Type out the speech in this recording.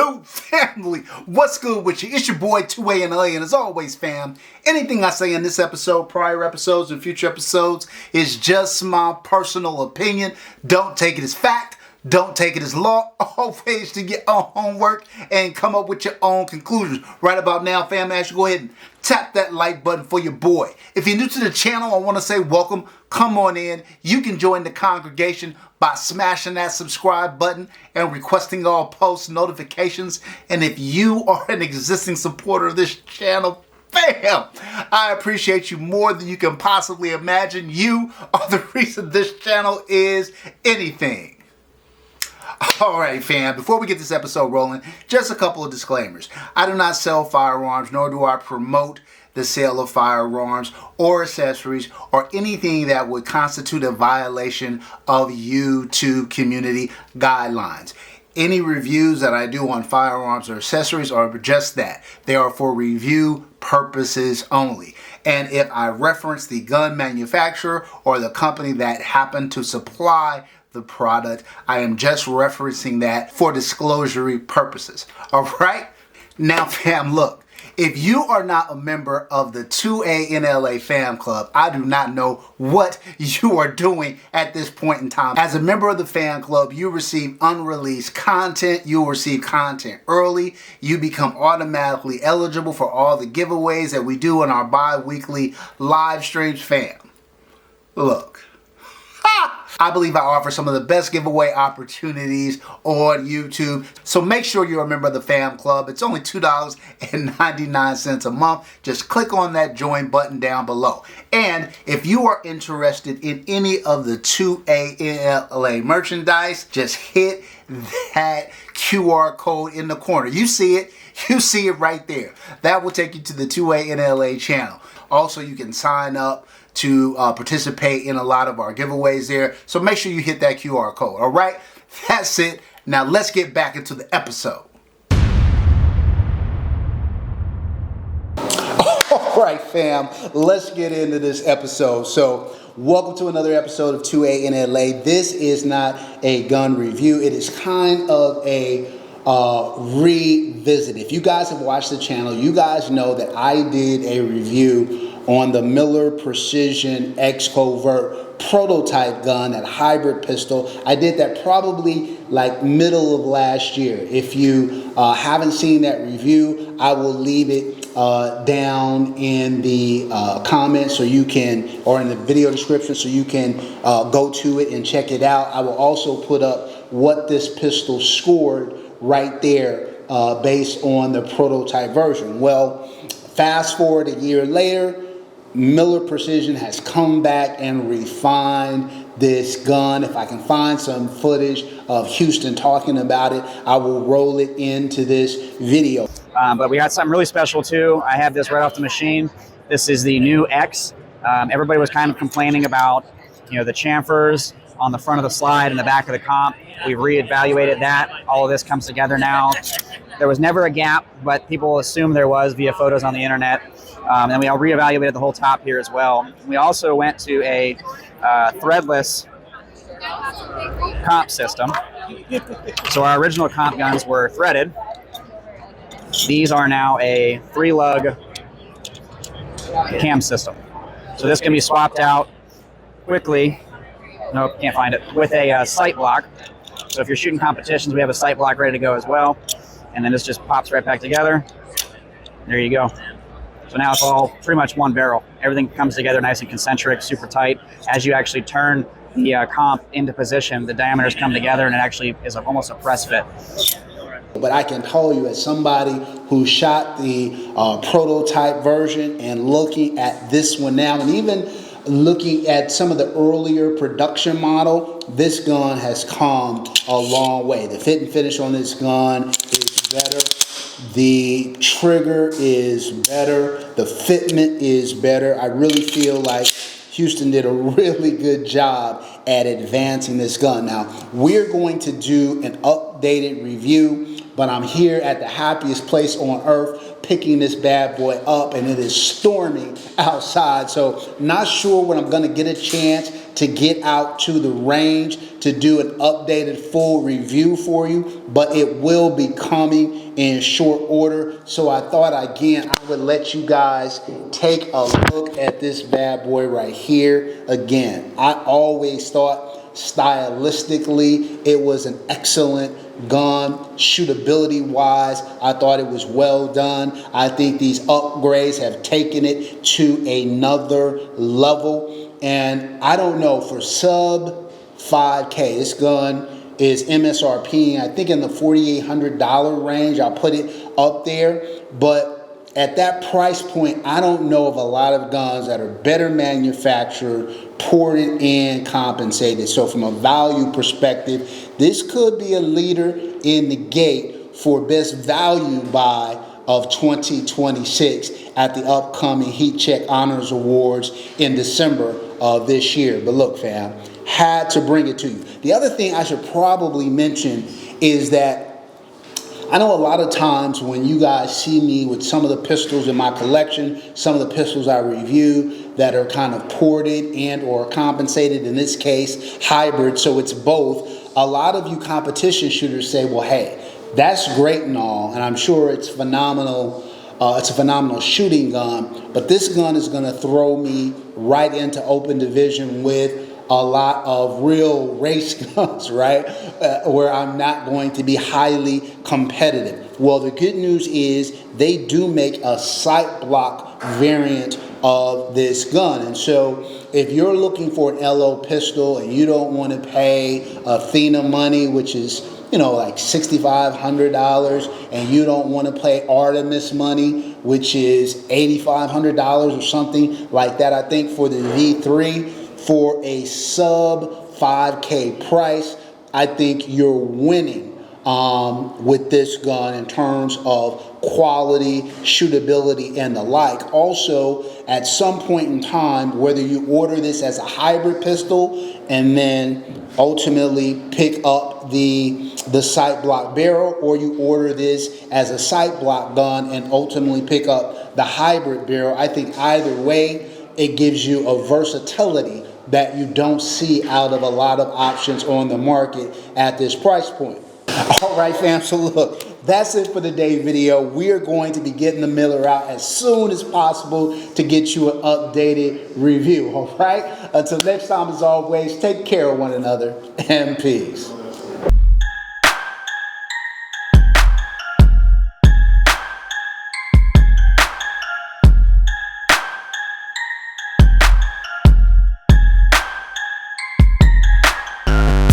YouTube family, what's good with you? It's your boy 2A and LA, and as always, fam, anything I say in this episode, prior episodes, and future episodes is just my personal opinion. Don't take it as fact. Don't take it as law. Always do your own homework and come up with your own conclusions. Right about now, fam, I should go ahead and tap that like button for your boy. If you're new to the channel, I want to say welcome. Come on in. You can join the congregation by smashing that subscribe button and requesting all post notifications. And if you are an existing supporter of this channel, fam, I appreciate you more than you can possibly imagine. You are the reason this channel is anything. Alright, fam, before we get this episode rolling, just a couple of disclaimers. I do not sell firearms, nor do I promote the sale of firearms or accessories or anything that would constitute a violation of YouTube community guidelines. Any reviews that I do on firearms or accessories are just that. They are for review purposes only. And if I reference the gun manufacturer or the company that happened to supply the product, I am just referencing that for disclosure purposes. All right? Now, fam, look. If you are not a member of the 2A in LA fam club, I do not know what you are doing at this point in time. As a member of the fan club, you receive unreleased content. You'll receive content early. You become automatically eligible for all the giveaways that we do in our bi-weekly live streams, fam. Look. I believe I offer some of the best giveaway opportunities on YouTube. So make sure you're a member of the fam club. It's only $2.99 a month. Just click on that join button down below. And if you are interested in any of the 2A NLA merchandise, just hit that QR code in the corner. You see it. You see it right there. That will take you to the 2A NLA channel. Also, you can sign up to participate in a lot of our giveaways there. So make sure you hit that QR code. All right, that's it. Now let's get back into the episode. All right, fam, let's get into this episode. So welcome to another episode of 2A in LA. This is not a gun review. It is kind of a revisit. If you guys have watched the channel, you guys know that I did a review on the Miller Precision X Kovert prototype gun, that hybrid pistol. I did that probably like middle of last year. If you haven't seen that review, I will leave it down in the comments so you can, or in the video description, so you can go to it and check it out. I will also put up what this pistol scored right there based on the prototype version. Well, fast forward a year later, Miller Precision has come back and refined this gun. If I can find some footage of Houston talking about it, I will roll it into this video. But we got something really special too. I have this right off the machine. This is the new X. Everybody was kind of complaining about, the chamfers on the front of the slide and the back of the comp. We reevaluated that. All of this comes together now. There was never a gap, but people assumed there was via photos on the internet. And we all reevaluated the whole top here as well. We also went to a threadless comp system. So our original comp guns were threaded. These are now a 3-lug cam system. So this can be swapped out quickly. Nope, can't find it. With a sight block. So if you're shooting competitions, we have a sight block ready to go as well. And then this just pops right back together. There you go. So now it's all pretty much one barrel. Everything comes together nice and concentric, super tight. As you actually turn the comp into position, the diameters come together and it actually is almost a press fit. But I can tell you, as somebody who shot the prototype version and looking at this one now, and even looking at some of the earlier production model, this gun has come a long way. The fit and finish on this gun is better. The trigger is better. The fitment is better. I really feel like Houston did a really good job at advancing this gun. Now, we're going to do an updated review, but I'm here at the happiest place on earth picking this bad boy up, and it is storming outside. So not sure when I'm going to get a chance to get out to the range to do an updated full review for you, but it will be coming in short order. So I thought again I would let you guys take a look at this bad boy right here. Again, I always thought stylistically it was an excellent gun. Shootability wise, I thought it was well done. I think these upgrades have taken it to another level, and I don't know, for sub 5K, this gun is MSRP I think in the $4,800 range. I'll put it up there, but at that price point, I don't know of a lot of guns that are better manufactured, ported and compensated. So from a value perspective, this could be a leader in the gate for best value buy of 2026 at the upcoming Heat Check Honors Awards in December of this year. But look, fam, had to bring it to you. The other thing I should probably mention is that I know a lot of times when you guys see me with some of the pistols in my collection, some of the pistols I review that are kind of ported and or compensated, in this case, hybrid, so it's both, a lot of you competition shooters say, well, hey, that's great and all, and I'm sure it's phenomenal. It's a phenomenal shooting gun, but this gun is going to throw me right into open division with a lot of real race guns, right? Where I'm not going to be highly competitive. Well, the good news is they do make a sight block variant of this gun. And so if you're looking for an LO pistol and you don't want to pay Athena money, which is, you know, like $6,500, and you don't want to pay Artemis money, which is $8,500 or something like that, I think, for the V3, for a sub 5K price, I think you're winning with this gun in terms of quality, shootability, and the like. Also, at some point in time, whether you order this as a hybrid pistol and then ultimately pick up the sight block barrel, or you order this as a sight block gun and ultimately pick up the hybrid barrel, I think either way, it gives you a versatility that you don't see out of a lot of options on the market at this price point. All right, fam, so look, that's it for today's video. We are going to be getting the Miller out as soon as possible to get you an updated review, all right? Until next time, as always, take care of one another, and peace.